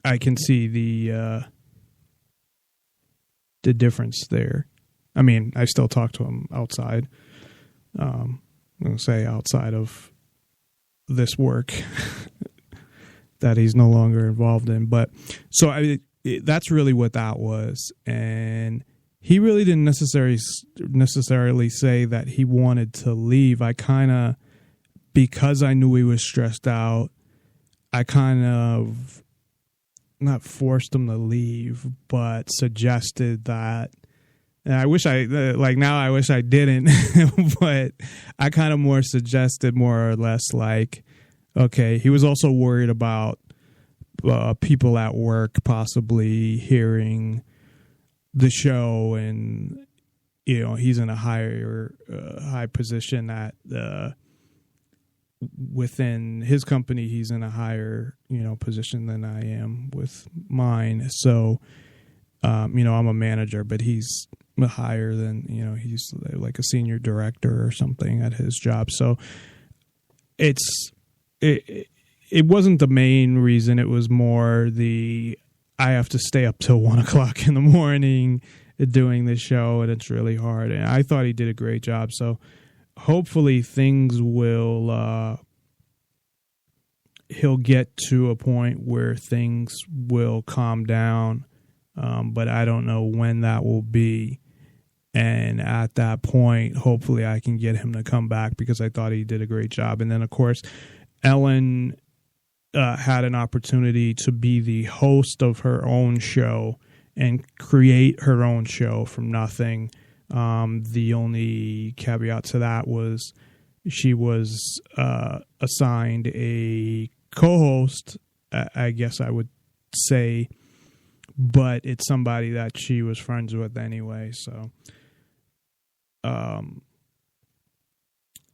I can see the difference there. I mean, I still talk to him outside. I'm going to say outside of this work that he's no longer involved in. But so that's really what that was. And he really didn't necessarily say that he wanted to leave. I kind of, because I knew he was stressed out, I kind of not forced him to leave, but suggested that. And I wish I wish I didn't, but I kind of more suggested more or less like, okay, he was also worried about people at work possibly hearing the show, and he's in a high position at within his company. He's in a higher position than I am with mine. So I'm a manager, but he's higher than he's like a senior director or something at his job. So it wasn't the main reason. It was more I have to stay up till 1:00 in the morning doing this show, and it's really hard. And I thought he did a great job. So hopefully things will, he'll get to a point where things will calm down. But I don't know when that will be. And at that point, hopefully I can get him to come back, because I thought he did a great job. And then, of course, Ellen had an opportunity to be the host of her own show and create her own show from nothing. The only caveat to that was she was assigned a co-host, I guess I would say, but it's somebody that she was friends with anyway. So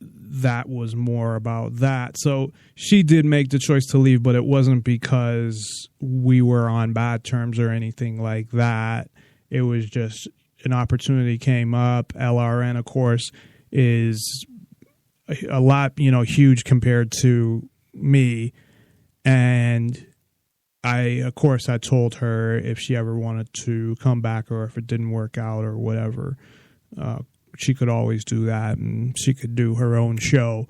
that was more about that. So she did make the choice to leave, but it wasn't because we were on bad terms or anything like that. It was just an opportunity came up. LRN, of course, is a lot, huge compared to me. And I told her if she ever wanted to come back, or if it didn't work out or whatever, she could always do that, and she could do her own show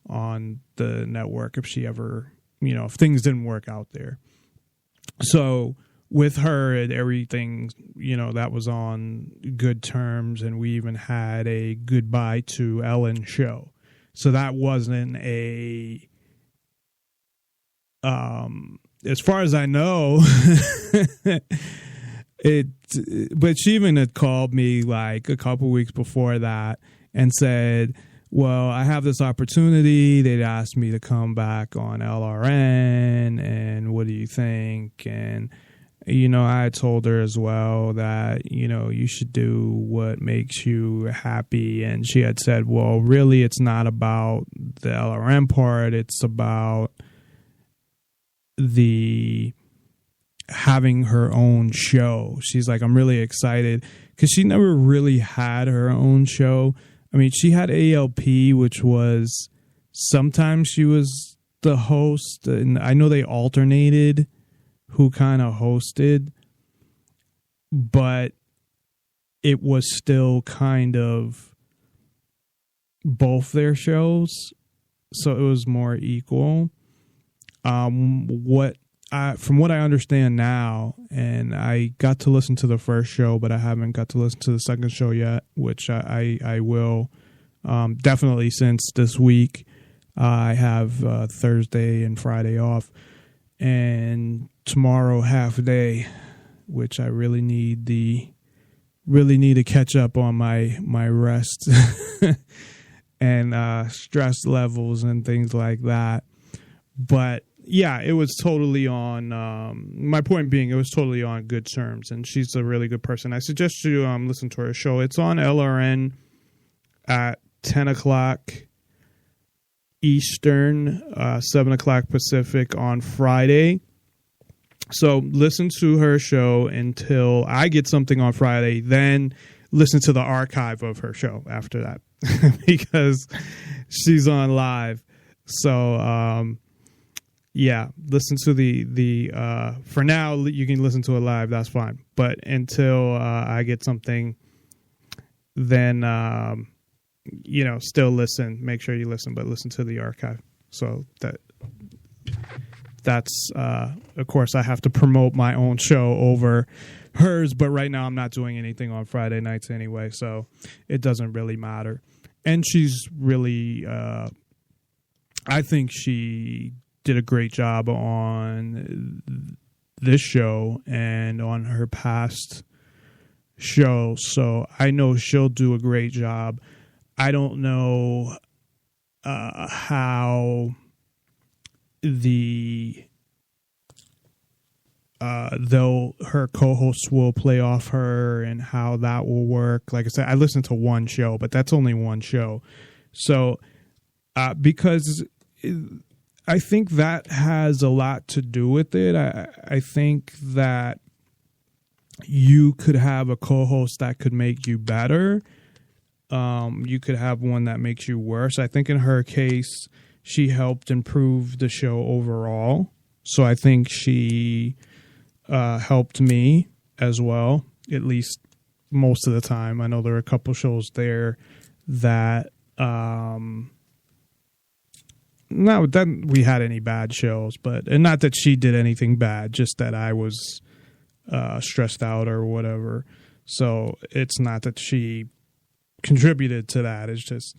on the network if she ever, if things didn't work out there. So with her and everything, that was on good terms, and we even had a goodbye to Ellen show. So that wasn't as far as I know, but she even had called me like a couple weeks before that and said, well, I have this opportunity. They'd asked me to come back on LRN, and what do you think? And, I had told her as well that, you should do what makes you happy. And she had said, well, really, it's not about the LRN part. It's about having her own show. She's like, I'm really excited, because she never really had her own show. I mean, she had ALP, which was sometimes she was the host, and I know they alternated who kind of hosted, but it was still kind of both their shows, so it was more equal. From what I understand now, and I got to listen to the first show, but I haven't got to listen to the second show yet, which I will definitely, since this week. I have Thursday and Friday off, and tomorrow half day, which I really need to catch up on my rest and stress levels and things like that. But yeah, it was totally on, my point being, it was totally on good terms, and she's a really good person. I suggest you listen to her show. It's on LRN at 10 o'clock Eastern, 7 o'clock Pacific on Friday. So listen to her show until I get something on Friday, then listen to the archive of her show after that because she's on live. So, yeah, listen to the for now, you can listen to it live. That's fine. But until I get something, then, still listen. Make sure you listen, but listen to the archive. So that's, of course, I have to promote my own show over hers. But right now I'm not doing anything on Friday nights anyway. So it doesn't really matter. And she's really, I think she did a great job on this show and on her past show. So I know she'll do a great job. I don't know how her co-hosts will play off her and how that will work. Like I said, I listened to one show, but that's only one show. So because I think that has a lot to do with it. I think that you could have a co-host that could make you better. You could have one that makes you worse. I think in her case, she helped improve the show overall. So I think she helped me as well, at least most of the time. I know there are a couple shows there that not that we had any bad shows, and not that she did anything bad, just that I was stressed out or whatever. So it's not that she contributed to that. It's just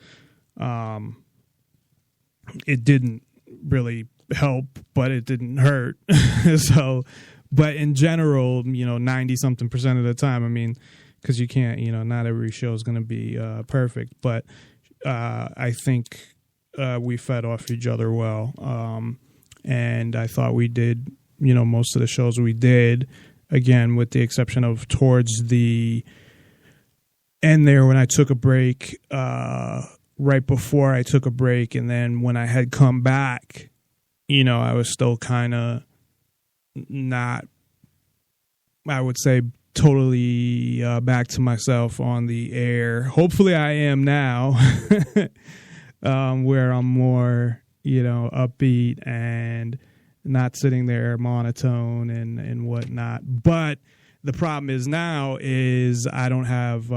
it didn't really help, but it didn't hurt. So, but in general, 90-something% of the time, I mean, because you can't, not every show is going to be perfect, but I think we fed off each other well. And I thought we did, most of the shows we did, again, with the exception of towards the end there when I took a break, right before I took a break. And then when I had come back, I was still kind of not, I would say, totally back to myself on the air. Hopefully I am now, where I'm more, upbeat and not sitting there monotone and whatnot. But the problem is now is I don't have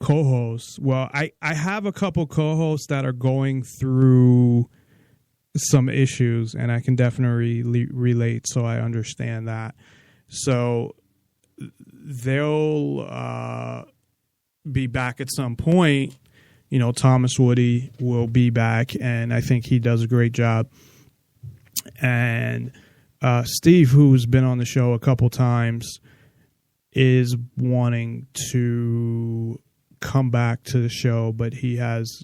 co-hosts. Well, I have a couple co-hosts that are going through some issues, and I can definitely relate, so I understand that. So they'll be back at some point. Thomas Woody will be back, and I think he does a great job. And Steve, who's been on the show a couple times, is wanting to come back to the show, but he has,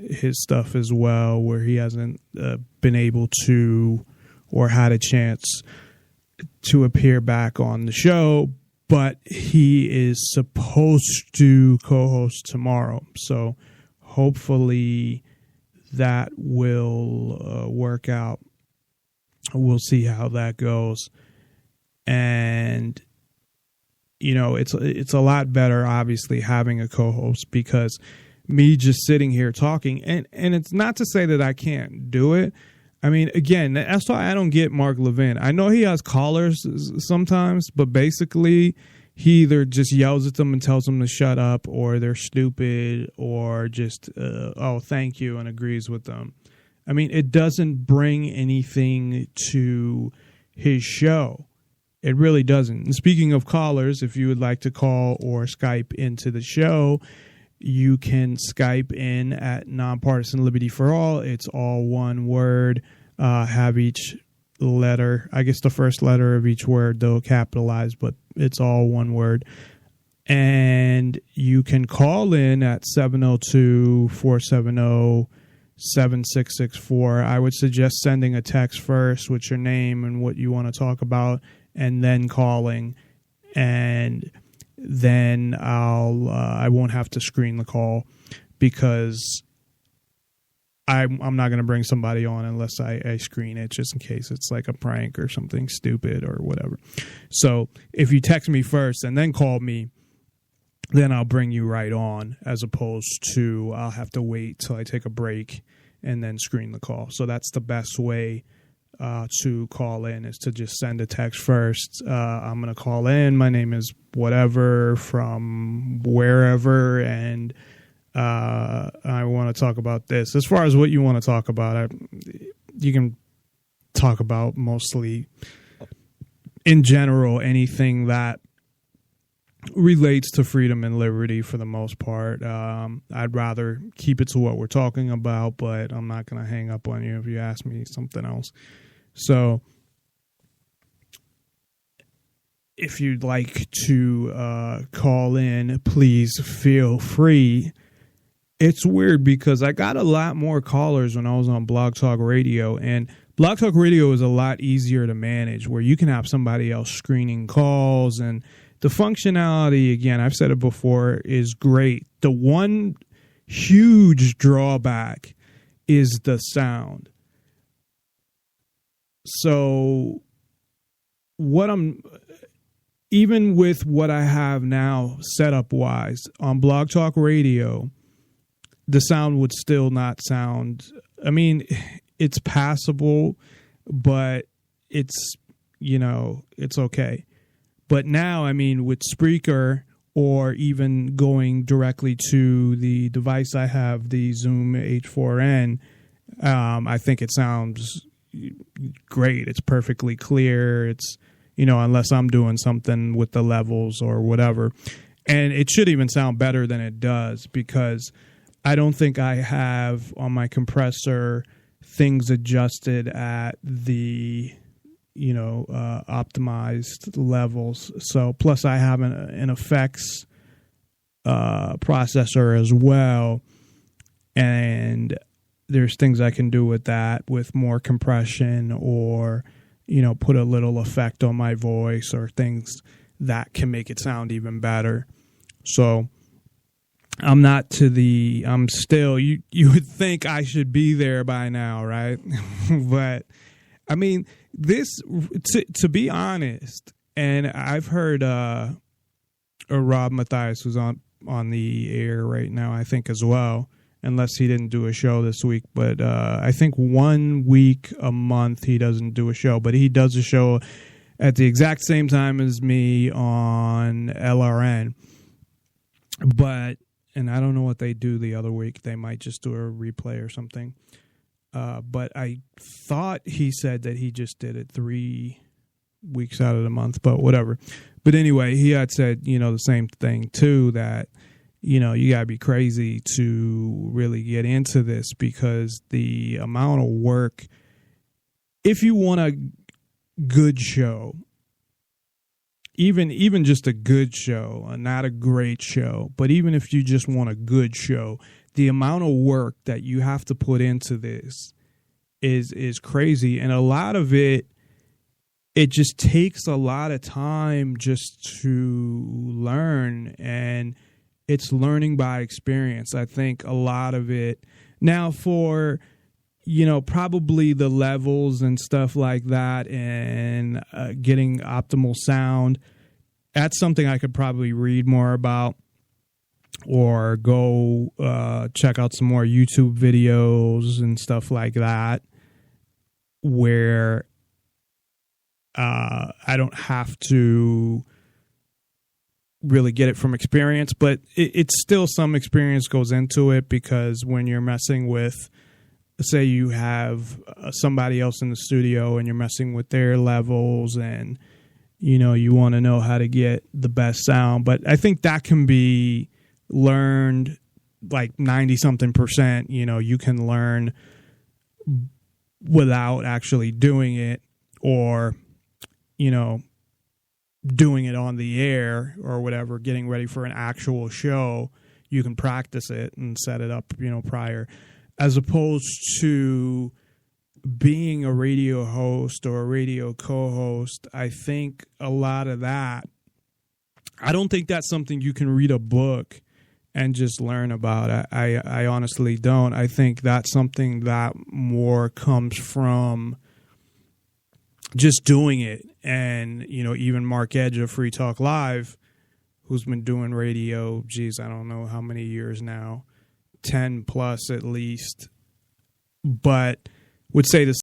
his stuff as well, where he hasn't been able to or had a chance to appear back on the show, but he is supposed to co-host tomorrow. So hopefully that will work out. We'll see how that goes. And, it's a lot better, obviously, having a co-host, because me just sitting here talking, and it's not to say that I can't do it. I mean, again, that's why I don't get Mark Levin. I know he has callers sometimes, but basically he either just yells at them and tells them to shut up, or they're stupid, or just, thank you, and agrees with them. I mean, it doesn't bring anything to his show. It really doesn't. And speaking of callers, if you would like to call or Skype into the show, you can Skype in at NonPartisanLIbertyForall. It's all one word. Have each letter, I guess the first letter of each word, though capitalized, but it's all one word. And you can call in at 702-470-7664. I would suggest sending a text first with your name and what you want to talk about, and then calling, and then I won't have to screen the call, because I'm not going to bring somebody on unless I screen it, just in case it's like a prank or something stupid or whatever. So if you text me first and then call me, then I'll bring you right on, as opposed to I'll have to wait till I take a break and then screen the call. So that's the best way to call in, is to just send a text first. I'm going to call in. My name is whatever from wherever, and I want to talk about this. As far as what you want to talk about, you can talk about mostly in general anything that relates to freedom and liberty for the most part. I'd rather keep it to what we're talking about, but I'm not going to hang up on you if you ask me something else. So if you'd like to call in, please feel free. It's weird because I got a lot more callers when I was on Blog Talk Radio, and Blog Talk Radio is a lot easier to manage, where you can have somebody else screening calls, and the functionality, again, I've said it before, is great. The one huge drawback is the sound. So even with what I have now setup wise on Blog Talk Radio, the sound would still not sound, I mean, it's passable, but it's okay. But now, I mean, with Spreaker, or even going directly to the device I have, the Zoom H4n, I think it sounds great. It's perfectly clear. It's, unless I'm doing something with the levels or whatever. And it should even sound better than it does, because I don't think I have on my compressor things adjusted at the optimized levels. So plus I have an effects processor as well, and there's things I can do with that, with more compression, or put a little effect on my voice, or things that can make it sound even better. So I'm still, you would think I should be there by now, right? But I mean, this, to be honest, and I've heard Rob Matthias, who's on the air right now, I think, as well, unless he didn't do a show this week. But I think 1 week a month he doesn't do a show, but he does a show at the exact same time as me on LRN. And I don't know what they do the other week. They might just do a replay or something. But I thought he said that he just did it 3 weeks out of the month, but whatever. But anyway, he had said, the same thing too, that, you got to be crazy to really get into this, because the amount of work, if you want a good show, even just a good show, not a great show, but even if you just want a good show, the amount of work that you have to put into this is crazy. And a lot of it just takes a lot of time just to learn, and it's learning by experience. I think a lot of it now, for probably the levels and stuff like that, and getting optimal sound, that's something I could probably read more about, or go check out some more YouTube videos and stuff like that, where I don't have to really get it from experience, but it's still, some experience goes into it, because when you're messing with, say you have somebody else in the studio and you're messing with their levels, and you want to know how to get the best sound. But I think that can be learned, like 90-something%. You can learn without actually doing it, or doing it on the air or whatever, getting ready for an actual show. You can practice it and set it up prior, as opposed to being a radio host or a radio co-host. I think a lot of that, I don't think that's something you can read a book and just learn about. I honestly don't. I think that's something that more comes from just doing it. And, even Mark Edge of Free Talk Live, who's been doing radio, I don't know how many years now, 10 plus at least. but would say the